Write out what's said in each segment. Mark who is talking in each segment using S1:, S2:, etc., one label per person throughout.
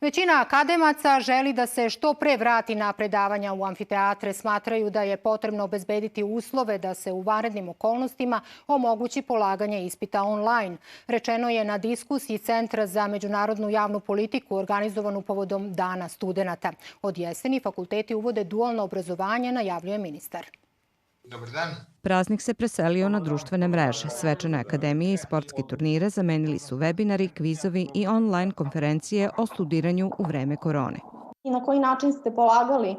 S1: Većina akademaca želi da se što pre vrati na predavanja u amfiteatre. Smatraju da je potrebno obezbediti uslove da se u vanrednim okolnostima omogući polaganje ispita online. Rečeno je na diskusiji Centra za međunarodnu javnu politiku organizovanu povodom Dana studenata. Od jeseni fakulteti uvode dualno obrazovanje, najavljuje ministar.
S2: Dobar dan.
S3: Praznik se preselio na društvene mreže. Svečane akademije i sportske turnire zamenili su webinari, kvizovi i online konferencije o studiranju u vreme korone.
S4: I na koji način ste polagali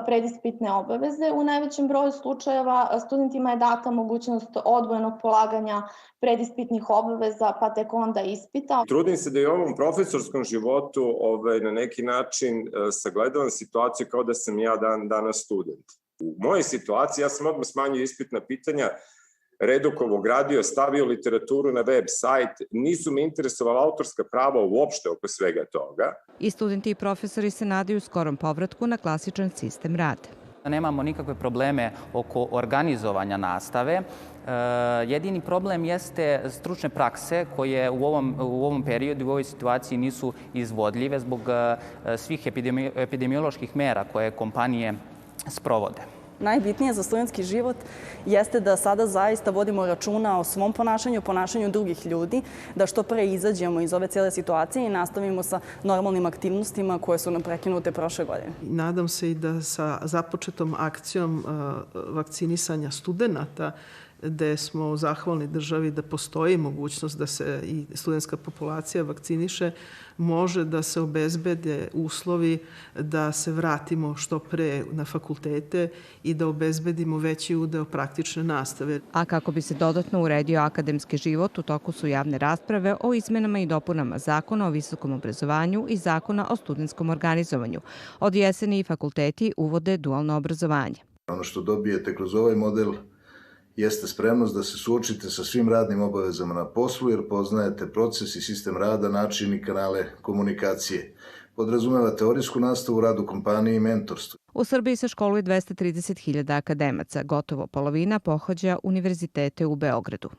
S4: predispitne obaveze. U najvećem broju slučajeva studentima je data mogućnost odvojenog polaganja predispitnih obaveza, pa tek onda ispita.
S5: Trudim se da i u ovom profesorskom životu na neki način sagledavam situaciju kao da sam ja danas student. U mojoj situaciji ja sam odmah smanjio ispitna pitanja, redukovao, gradio, stavio literaturu na web sajt. Nisu me interesovala autorska prava uopšte oko svega toga.
S3: I studenti i profesori se nadaju skorom povratku na klasičan sistem rada.
S6: Nemamo nikakve probleme oko organizovanja nastave. Jedini problem jeste stručne prakse koje u ovom periodu, u ovoj situaciji nisu izvodljive zbog svih epidemioloških mera koje kompanije sprovode.
S7: Najbitnije za studentski život jeste da sada zaista vodimo računa o svom ponašanju, ponašanju drugih ljudi, da što pre izađemo iz ove cijele situacije i nastavimo sa normalnim aktivnostima koje su nam prekinute prošle godine.
S8: Nadam se i da sa započetom akcijom vakcinisanja studenata, gde smo zahvalni državi da postoji mogućnost da se i studentska populacija vakciniše, može da se obezbede uslovi da se vratimo što pre na fakultete i da obezbedimo veći udeo praktične nastave.
S3: A kako bi se dodatno uredio akademski život, u toku su javne rasprave o izmenama i dopunama Zakona o visokom obrazovanju i Zakona o studentskom organizovanju. Od jeseni i fakulteti uvode dualno obrazovanje.
S9: Ono što dobijete kroz ovaj model jeste spremnost da se suočite sa svim radnim obavezama na poslu, jer poznajete proces i sistem rada, način i kanale komunikacije. Podrazumeva teorijsku nastavu, rad u kompaniji i mentorstvo.
S3: U Srbiji se školuje 230.000 akademaca. Gotovo polovina pohađa univerzitete u Beogradu.